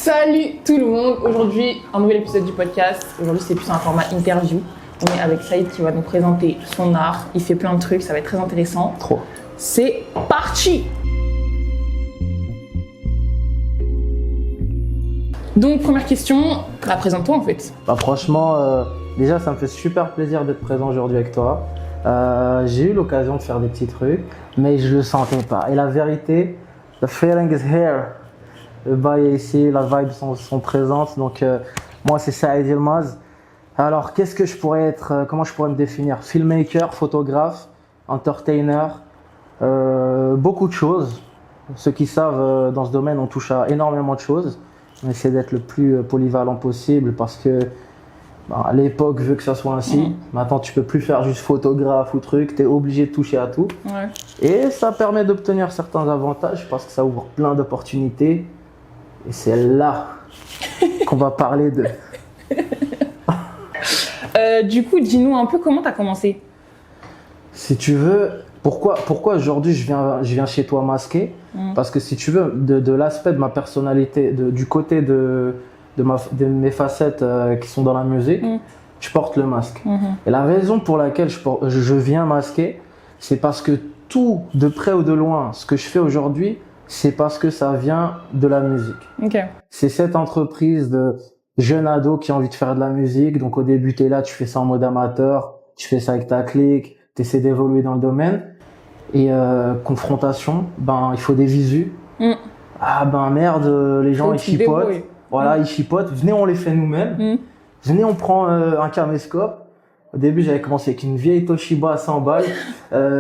Salut tout le monde, aujourd'hui un nouvel épisode du podcast. Aujourd'hui c'est plus un format interview. On est avec Saïd qui va nous présenter son art. Il fait plein de trucs, ça va être très intéressant. Trop. C'est parti. Donc première question, présente-toi en fait. Franchement, déjà ça me fait super plaisir d'être présent aujourd'hui avec toi. J'ai eu l'occasion de faire des petits trucs, mais je le sentais pas. Et la vérité, the feeling is here. Le bail est ici, la vibe sont présentes. Donc moi c'est Saïd Yilmaz. Alors qu'est-ce que je pourrais être, comment je pourrais me définir? Filmmaker, photographe, entertainer, beaucoup de choses. Ceux qui savent dans ce domaine, on touche à énormément de choses. On essaie d'être le plus polyvalent possible parce que à l'époque veut que ça soit ainsi. Maintenant, tu peux plus faire juste photographe ou truc, tu es obligé de toucher à tout. Ouais. Et ça permet d'obtenir certains avantages parce que ça ouvre plein d'opportunités. Et c'est là qu'on va parler de. Du coup, dis-nous un peu comment tu as commencé. Si tu veux, pourquoi aujourd'hui je viens chez toi masqué? Parce que si tu veux, de l'aspect de ma personnalité, du côté de mes facettes qui sont dans la musique, je porte le masque. Et la raison pour laquelle je viens masqué, c'est parce que tout, de près ou de loin, ce que je fais aujourd'hui, c'est parce que ça vient de la musique. Ok. C'est cette entreprise de jeunes ados qui ont envie de faire de la musique. Donc au début, tu es là, tu fais ça en mode amateur, tu fais ça avec ta clique, tu essaies d'évoluer dans le domaine. Et confrontation, il faut des visus. Ah merde, les gens ils chipotent. Voilà, ils chipotent. Venez, on les fait nous-mêmes. Venez, on prend un caméscope. Au début, j'avais commencé avec une vieille Toshiba à 100 balles,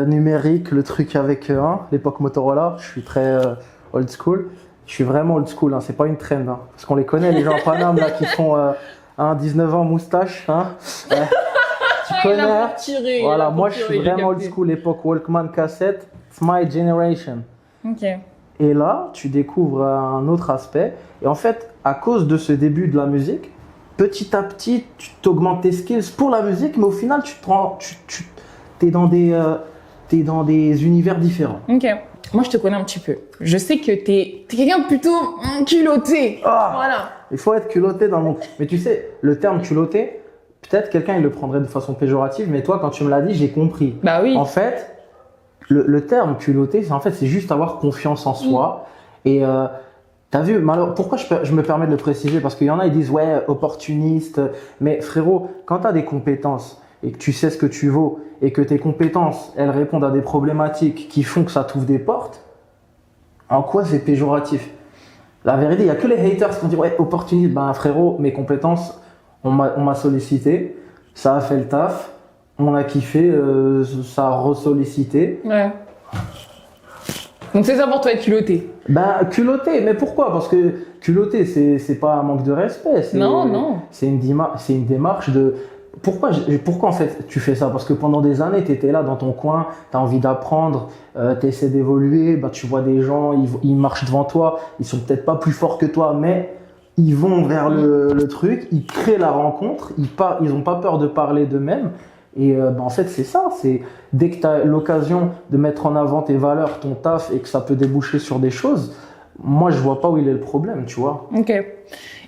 numérique, le truc avec l'époque Motorola. Je suis très old school. Je suis vraiment old school, hein. C'est pas une trend. Hein. Parce qu'on les connaît, les gens à Paname là, qui font 19 ans, moustache. Tu connais. Voilà, moi je suis vraiment old school, l'époque Walkman cassette. It's my generation. Ok. Et là, tu découvres un autre aspect. Et en fait, à cause de ce début de la musique, petit à petit, tu t'augmentes tes skills pour la musique, mais au final, t'es dans des univers différents. Ok. Moi, je te connais un petit peu. Je sais que t'es quelqu'un de plutôt culotté. Voilà. Il faut être culotté dans le monde. Mais tu sais, le terme culotté, peut-être quelqu'un il le prendrait de façon péjorative, mais toi, quand tu me l'as dit, j'ai compris. Bah oui. En fait, le terme culotté, c'est juste avoir confiance en soi. Et t'as vu, pourquoi je me permets de le préciser? Parce qu'il y en a, ils disent ouais, opportuniste. Mais frérot, quand t'as des compétences et que tu sais ce que tu vaux et que tes compétences, elles répondent à des problématiques qui font que ça t'ouvre des portes, en quoi c'est péjoratif? La vérité, il y a que les haters qui vont dire ouais, opportuniste. Frérot, mes compétences, on m'a sollicité, ça a fait le taf, on a kiffé, ça a ressollicité. Ouais. Donc c'est ça pour toi être culotté? Culotté, mais pourquoi? Parce que culotté, c'est pas un manque de respect. Non. C'est une démarche de... Pourquoi en fait tu fais ça? Parce que pendant des années, tu étais là dans ton coin, tu as envie d'apprendre, tu essaies d'évoluer, tu vois des gens, ils marchent devant toi, ils sont peut-être pas plus forts que toi, mais ils vont vers le truc, ils créent la rencontre, ils ont pas peur de parler d'eux-mêmes. Et en fait, c'est ça. C'est dès que tu as l'occasion de mettre en avant tes valeurs, ton taf, et que ça peut déboucher sur des choses, moi, je vois pas où il est le problème, tu vois. Ok.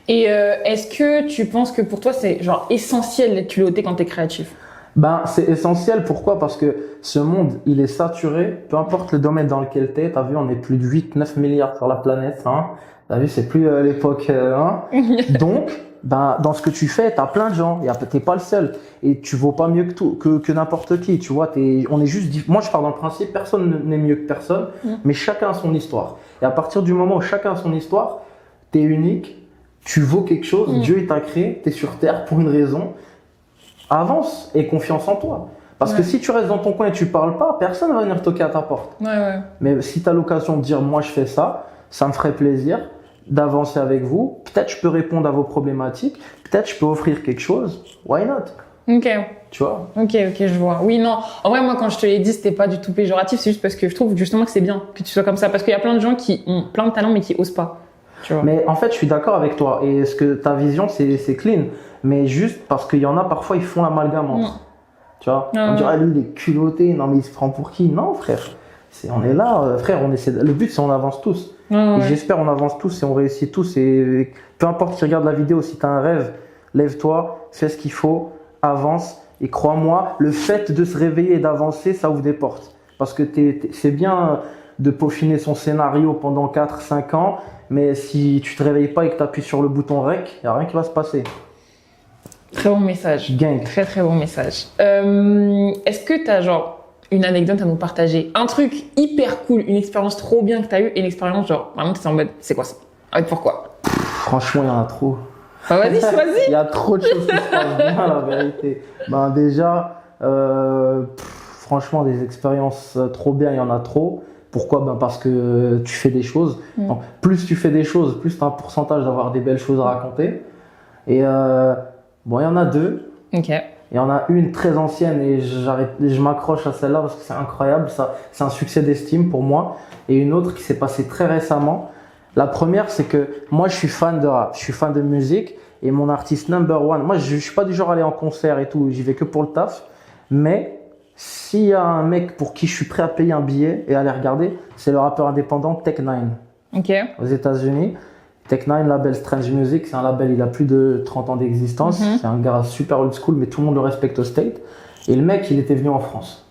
Et est-ce que tu penses que pour toi, c'est genre essentiel d'être culotté quand tu es créatif? C'est essentiel. Pourquoi? Parce que ce monde, il est saturé. Peu importe le domaine dans lequel tu es. Tu as vu, on est plus de 8-9 milliards sur la planète. Tu as vu, c'est plus l'époque. Donc, dans ce que tu fais, tu as plein de gens. T'es pas le seul. Et tu vaux pas mieux que n'importe qui. Tu vois, on est juste. Moi, je pars dans le principe, personne n'est mieux que personne. Mais chacun a son histoire. Et à partir du moment où chacun a son histoire, tu es unique. Tu vaux quelque chose. Dieu, il t'a créé. Tu es sur Terre pour une raison. Avance et confiance en toi. Parce que si tu restes dans ton coin et tu parles pas, personne va venir toquer à ta porte. Ouais. Mais si tu as l'occasion de dire, moi, je fais ça, ça me ferait plaisir d'avancer avec vous. Peut-être je peux répondre à vos problématiques. Peut-être je peux offrir quelque chose. Why not? Ok. Tu vois? Ok, je vois. Oui, non. En vrai, moi, quand je te l'ai dit, c'était pas du tout péjoratif. C'est juste parce que je trouve justement que c'est bien que tu sois comme ça. Parce qu'il y a plein de gens qui ont plein de talents mais qui osent pas. Tu vois. Mais en fait, je suis d'accord avec toi. Et ta vision, c'est clean. Mais juste parce qu'il y en a parfois, ils font l'amalgame entre. Tu vois? On dirait, lui, il est culotté. Non, mais il se prend pour qui? Non, frère. On est là, frère. Le but, c'est on avance tous. Et j'espère on avance tous et on réussit tous. Et peu importe qui regarde la vidéo, si tu as un rêve, lève-toi, fais ce qu'il faut, avance. Et crois-moi, le fait de se réveiller et d'avancer, ça ouvre des portes. Parce que c'est bien de peaufiner son scénario pendant 4-5 ans, mais si tu te réveilles pas et que tu appuies sur le bouton REC, il n'y a rien qui va se passer. Très bon message. Gang. Très très bon message. Est-ce que tu as genre une anecdote à nous partager? Un truc hyper cool, une expérience trop bien que tu as eue et une expérience genre vraiment tu es en mode c'est quoi ça? En fait, pourquoi? Franchement, il y en a trop. Bah, vas-y, choisis. Il y a trop de choses qui se passent bien, la vérité. Ben déjà, franchement, des expériences trop bien, il y en a trop. Pourquoi? Ben parce que tu fais des choses. Donc, plus tu fais des choses, plus tu as un pourcentage d'avoir des belles choses à raconter. Et bon, il y en a deux. Ok. Il y en a une très ancienne et je m'accroche à celle-là parce que c'est incroyable. Ça, c'est un succès d'estime pour moi. Et une autre qui s'est passée très récemment. La première, c'est que moi, je suis fan de rap, je suis fan de musique et mon artiste number one, moi, je suis pas du genre à aller en concert et tout, j'y vais que pour le taf. Mais s'il y a un mec pour qui je suis prêt à payer un billet et aller regarder, c'est le rappeur indépendant Tech9 Ok. aux États-Unis. Tech9, label Strange Music, c'est un label, il a plus de 30 ans d'existence. C'est un gars super old school, mais tout le monde le respecte au State. Et le mec, il était venu en France.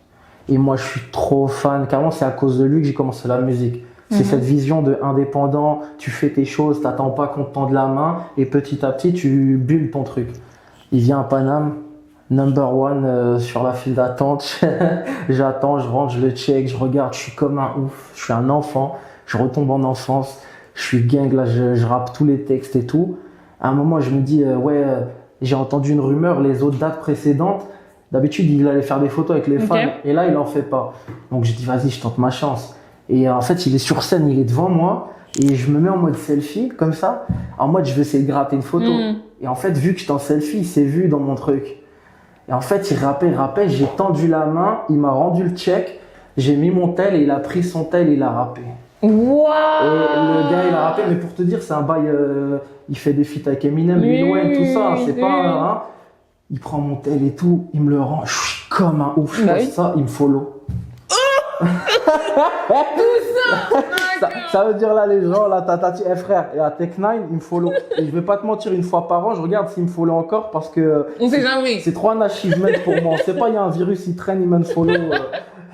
Et moi, je suis trop fan. Carrément, c'est à cause de lui que j'ai commencé la musique. C'est cette vision de indépendant, tu fais tes choses, t'attends pas qu'on te tende la main et petit à petit tu bulles ton truc. Il vient à Paname, number one sur la file d'attente. J'attends, je rentre, je le check, je regarde, je suis comme un ouf, je suis un enfant, je retombe en enfance, je suis gang là, je rappe tous les textes et tout. À un moment je me dis j'ai entendu une rumeur les autres dates précédentes. D'habitude il allait faire des photos avec les fans et là il en fait pas. Donc j'ai dit vas-y je tente ma chance. Et en fait, il est sur scène, il est devant moi, et je me mets en mode selfie, comme ça, en mode je vais essayer de gratter une photo. Et en fait, vu que j'étais en selfie, il s'est vu dans mon truc. Et en fait, il rappait, j'ai tendu la main, il m'a rendu le check, j'ai mis mon tel et il a pris son tel et il a rappé. Wow. Et le gars, il a rappé, mais pour te dire, c'est un bail, il fait des feats avec Eminem, Lil Wayne, tout ça, c'est pas il prend mon tel et tout, il me le rend, je suis comme un ouf, je poste ça, il me follow. Ça veut dire là les gens, là tatati, frère, et à Tech9, il me follow. Et je vais pas te mentir, une fois par an, je regarde s'il me follow encore parce que on sait jamais. C'est trop un achievement pour moi. C'est pas il y a un virus, il traîne, il me follow.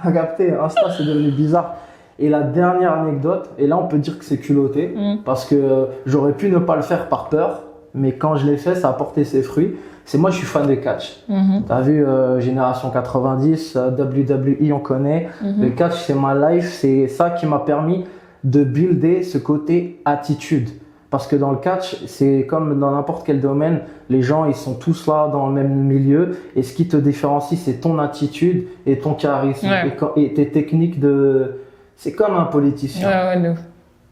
À capter, Insta c'est devenu bizarre. Et la dernière anecdote, et là on peut dire que c'est culotté, parce que j'aurais pu ne pas le faire par peur, mais quand je l'ai fait, ça a porté ses fruits. C'est moi, je suis fan de catch. T'as vu Génération 90, WWE, on connaît. Le catch, c'est ma life. C'est ça qui m'a permis de builder ce côté attitude. Parce que dans le catch, c'est comme dans n'importe quel domaine, les gens, ils sont tous là dans le même milieu. Et ce qui te différencie, c'est ton attitude et ton charisme. Et tes techniques de... C'est comme un politicien.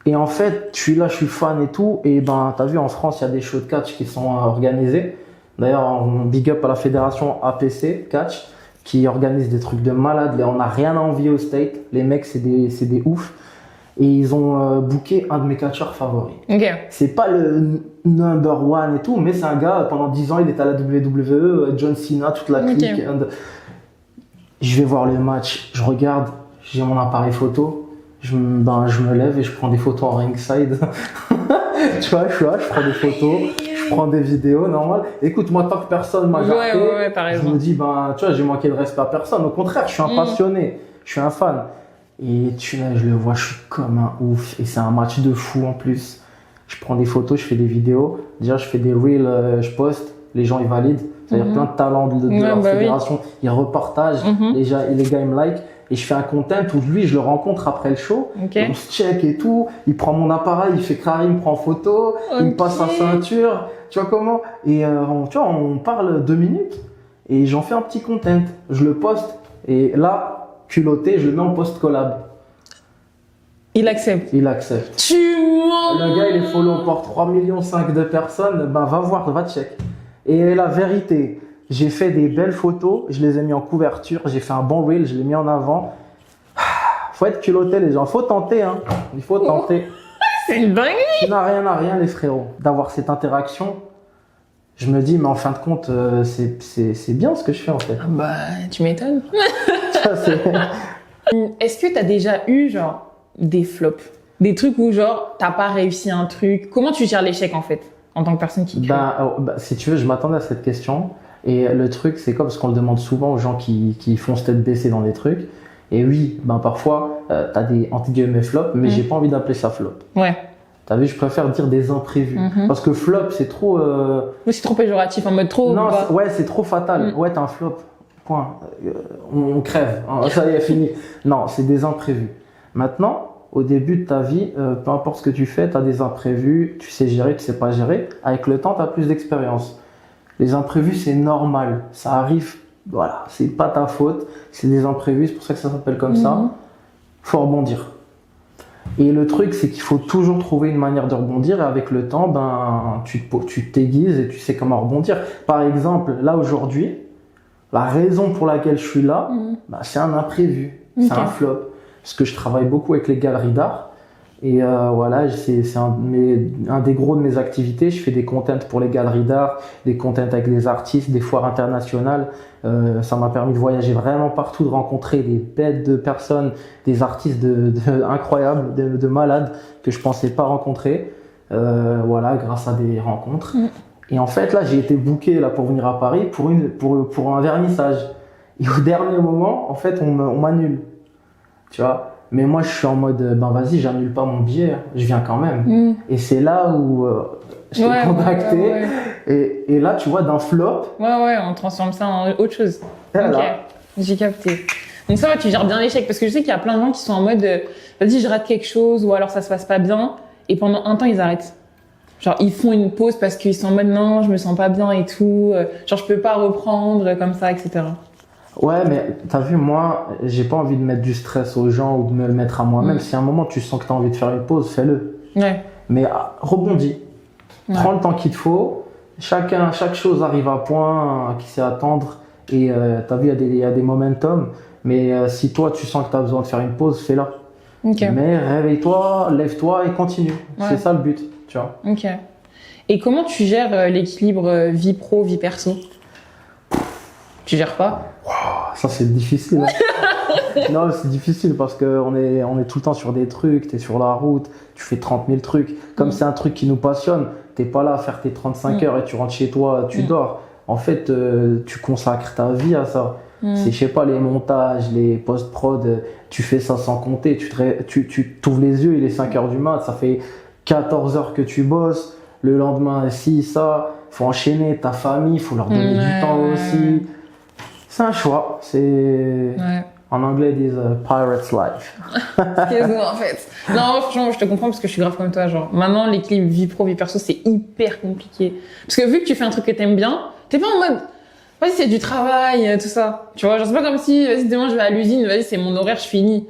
Et en fait, je suis fan et tout. Et ben, t'as vu, en France, il y a des shows de catch qui sont organisés. D'ailleurs, on big up à la fédération APC Catch qui organise des trucs de malade. On n'a rien à envier au State. Les mecs, c'est des oufs. Et ils ont booké un de mes catcheurs favoris. C'est pas le number one et tout, mais c'est un gars, pendant 10 ans, il était à la WWE, John Cena, toute la clique. Je vais voir le match, je regarde, j'ai mon appareil photo, je me lève et je prends des photos en ringside. Tu vois, je prends des photos. Je prends des vidéos, normal. Écoute, moi, tant que personne m'a jarté, je me dis, tu vois, j'ai manqué de respect à personne. Au contraire, je suis un passionné, je suis un fan. Et je le vois, je suis comme un ouf. Et c'est un match de fou en plus. Je prends des photos, je fais des vidéos. Déjà, je fais des reels, je poste. Les gens, ils valident. C'est-à-dire plein de talents de la fédération. Ils repartagent. Les gars, ils me like. Et je fais un content où lui, je le rencontre après le show. On se check et tout. Il prend mon appareil, il fait carré, il me prend en photo. Il me passe sa ceinture. Tu vois comment? Et tu vois, on parle 2 minutes. Et j'en fais un petit content. Je le poste. Et là, culotté, je le mets en post-collab. Il accepte. Il accepte. Tu mens. Le gars, il est follow pour 3,5 millions de personnes. Ben, va voir, va check. Et la vérité, j'ai fait des belles photos, je les ai mis en couverture, j'ai fait un bon reel, je l'ai mis en avant. Faut être culotté, les gens. Faut tenter, hein. Il faut tenter. C'est une dinguerie. Tu n'as rien à rien, les frérots. D'avoir cette interaction, je me dis, mais en fin de compte, c'est bien ce que je fais, en fait. Bah, tu m'étonnes. Est-ce que tu as déjà eu, genre, des flops? des trucs où genre t'as pas réussi un truc. Comment tu gères l'échec en fait en tant que personne qui crée? Si tu veux, je m'attendais à cette question. Et le truc, c'est comme parce qu'on le demande souvent aux gens qui font tête baissée dans des trucs. Et oui, parfois, t'as des entre guillemets flops, mais j'ai pas envie d'appeler ça flop. Ouais. T'as vu, je préfère dire des imprévus. Parce que flop, c'est trop. Oui, c'est trop péjoratif, en mode trop. Non, c'est trop fatal. Ouais, t'as un flop. Point. On crève. Ça y est, fini. Non, c'est des imprévus. Maintenant, au début de ta vie, peu importe ce que tu fais, t'as des imprévus. Tu sais gérer, tu sais pas gérer. Avec le temps, t'as plus d'expérience. Les imprévus, c'est normal. Ça arrive. Voilà, c'est pas ta faute. C'est des imprévus. C'est pour ça que ça s'appelle comme ça. Faut rebondir. Et le truc, c'est qu'il faut toujours trouver une manière de rebondir. Et avec le temps, tu t'aiguises et tu sais comment rebondir. Par exemple, là aujourd'hui, la raison pour laquelle je suis là, c'est un imprévu. Okay. C'est un flop. Parce que je travaille beaucoup avec les galeries d'art. Et voilà, c'est un des gros de mes activités. Je fais des contents pour les galeries d'art, des contents avec des artistes, des foires internationales. Ça m'a permis de voyager vraiment partout, de rencontrer des bêtes de personnes, des artistes incroyables, de malades que je pensais pas rencontrer. Voilà, grâce à des rencontres. Et en fait, là, j'ai été booké là pour venir à Paris pour un vernissage. Et au dernier moment, en fait, on m'annule. Tu vois. Mais moi, je suis en mode, vas-y, j'annule pas mon billet, je viens quand même. Et c'est là où je t'ai contacté. Ouais. Et là, tu vois, d'un flop. Ouais, on transforme ça en autre chose. Ok, j'ai capté. Donc ça, tu gères bien l'échec, parce que je sais qu'il y a plein de gens qui sont en mode, vas-y, je rate quelque chose, ou alors ça se passe pas bien, et pendant un temps, ils arrêtent. Genre, ils font une pause parce qu'ils sont en mode, non, je me sens pas bien et tout, genre, je peux pas reprendre, comme ça, etc. Ouais, mais t'as vu, moi, j'ai pas envie de mettre du stress aux gens ou de me le mettre à moi-même. Si à un moment tu sens que t'as envie de faire une pause, fais-le. Ouais. Mais rebondis. Ouais. Prends le temps qu'il te faut. Chaque chose arrive à point qui sait attendre. Et t'as vu, il y a des momentum. Mais si toi, tu sens que t'as besoin de faire une pause, fais-la. Okay. Mais réveille-toi, lève-toi et continue. Ouais. C'est ça le but, tu vois. Ok. Et comment tu gères l'équilibre vie pro, vie perso? Tu gères pas? Ça c'est difficile. Non, c'est difficile parce qu'on est tout le temps sur des trucs, t'es sur la route, tu fais 30 000 trucs. Comme c'est un truc qui nous passionne, t'es pas là à faire tes 35 heures et tu rentres chez toi, tu dors. En fait, tu consacres ta vie à ça. C'est, je sais pas, les montages, les post-prod, tu fais ça sans compter. Tu t'ouvres les yeux, il est 5 heures du mat, ça fait 14 heures que tu bosses. Le lendemain, faut enchaîner ta famille, faut leur donner du temps aussi. C'est un choix. En anglais, ils disent pirate's life. Excuse-moi, en fait. Non, franchement, je te comprends parce que je suis grave comme toi. Genre, maintenant, l'équilibre vie pro, vie perso, c'est hyper compliqué. Parce que vu que tu fais un truc que t'aimes bien, t'es pas en mode, vas-y, c'est du travail, tout ça. Tu vois, genre, c'est pas comme si, vas-y, demain, je vais à l'usine, vas-y, c'est mon horaire, je finis.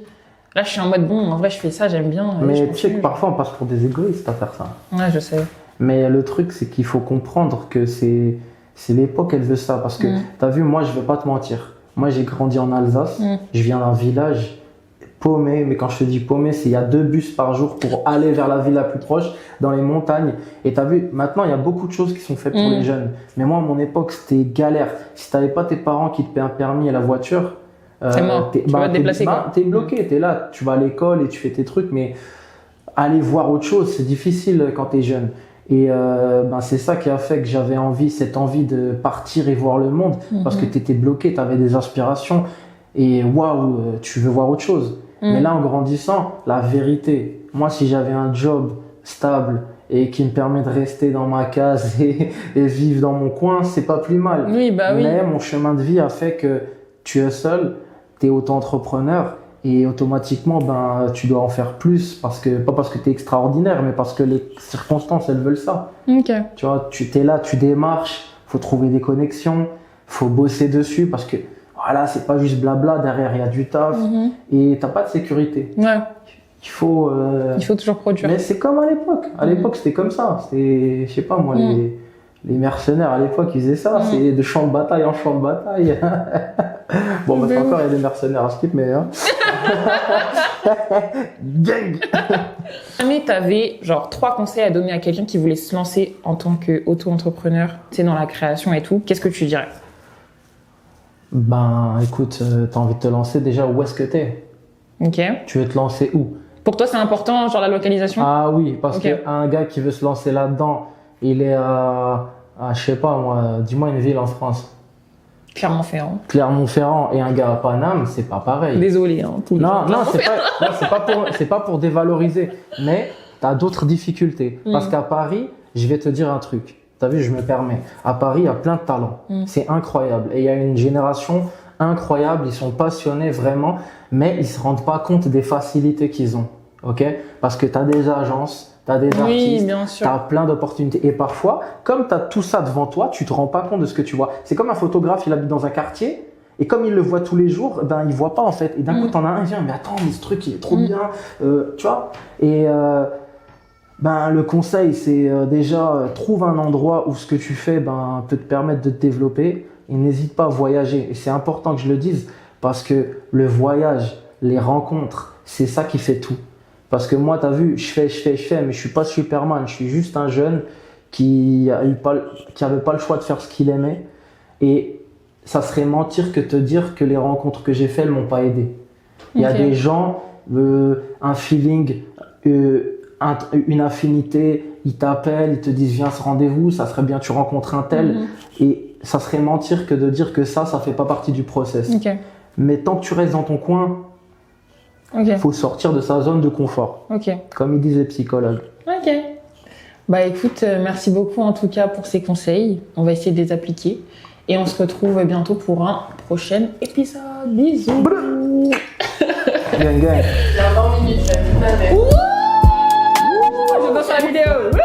Là, je suis en mode, bon, en vrai, je fais ça, j'aime bien. Mais tu sais que parfois, on passe pour des égoïstes à faire ça. Ouais, je sais. Mais le truc, c'est qu'il faut comprendre que c'est l'époque, elle veut ça. Parce que, t'as vu, moi, je vais pas te mentir. Moi, j'ai grandi en Alsace. Je viens d'un village paumé. Mais quand je te dis paumé, c'est il y a 2 bus par jour pour aller vers la ville la plus proche, dans les montagnes. Et t'as vu, maintenant, il y a beaucoup de choses qui sont faites pour les jeunes. Mais moi, à mon époque, c'était galère. Si t'avais pas tes parents qui te paient un permis et la voiture, c'est mort. Tu vas te déplacer, quoi. T'es bloqué. T'es là, tu vas à l'école et tu fais tes trucs. Mais aller voir autre chose, c'est difficile quand t'es jeune. Et c'est ça qui a fait que j'avais cette envie de partir et voir le monde, parce que tu étais bloqué, tu avais des aspirations et waouh, tu veux voir autre chose. Mais là, en grandissant, la vérité, moi, si j'avais un job stable et qui me permet de rester dans ma case et vivre dans mon coin, c'est pas plus mal. Oui, bah oui. Mais mon chemin de vie a fait que tu es seul, tu es auto-entrepreneur. Et automatiquement, tu dois en faire plus, pas parce que tu es extraordinaire, mais parce que les circonstances, elles veulent ça. Okay. Tu vois, tu es là, tu démarches, faut trouver des connexions, faut bosser dessus, parce que voilà, c'est pas juste blabla, derrière il y a du taf, et t'as pas de sécurité. Ouais. Il faut toujours produire. Mais c'est comme à l'époque. À l'époque, c'était comme ça. C'était, je sais pas moi, les mercenaires à l'époque, ils faisaient ça. C'est de champ de bataille en champ de bataille. Bon, maintenant encore, il y a des mercenaires à skip, mais... Hein. Gang. Mais t'avais genre 3 conseils à donner à quelqu'un qui voulait se lancer en tant qu'auto-entrepreneur, tu sais, dans la création et tout, qu'est-ce que tu dirais? Écoute, t'as envie de te lancer déjà, où est-ce que t'es? Ok. Tu veux te lancer où? Pour toi, c'est important, genre la localisation? Ah oui, parce Ok. qu'un gars qui veut se lancer là-dedans, il est je sais pas moi, dis-moi une ville en France. Clermont-Ferrand. Clermont-Ferrand et un gars à Paname, c'est pas pareil. Désolé, hein, tout le Non, monde. non, c'est pas pour dévaloriser, mais t'as d'autres difficultés. Parce qu'à Paris, je vais te dire un truc. T'as vu, je me permets. À Paris, il y a plein de talents. C'est incroyable. Et il y a une génération incroyable. Ils sont passionnés vraiment, mais ils se rendent pas compte des facilités qu'ils ont. Ok? Parce que t'as des agences, t'as des Oui, artistes, bien sûr. t'as plein d'opportunités. Et parfois, comme t'as tout ça devant toi, tu te rends pas compte de ce que tu vois. C'est comme un photographe, il habite dans un quartier. Et comme il le voit tous les jours, ben il voit pas en fait. Et d'un coup, t'en as un, il vient, mais attends, mais ce truc, il est trop bien, tu vois. Et ben le conseil, c'est déjà trouve un endroit où ce que tu fais peut te permettre de te développer. Et n'hésite pas à voyager. Et c'est important que je le dise parce que le voyage, les rencontres, c'est ça qui fait tout. Parce que moi, t'as vu, je fais, mais je suis pas Superman. Je suis juste un jeune qui avait pas le choix de faire ce qu'il aimait. Et ça serait mentir que te dire que les rencontres que j'ai faites, elles m'ont pas aidé. Il y a des gens, un feeling, une affinité, ils t'appellent, ils te disent viens ce rendez-vous, ça serait bien tu rencontres un tel. Et ça serait mentir que de dire que ça fait pas partie du process. Ok. Mais tant que tu restes dans ton coin, il faut sortir de sa zone de confort. Ok. Comme ils disent les psychologues. Ok. Bah écoute, merci beaucoup en tout cas pour ces conseils. On va essayer de les appliquer. Et on se retrouve bientôt pour un prochain épisode. Bisous. Gang, gang. Il y a 20 minutes, j'aime tout à fait. Je danse la vidéo.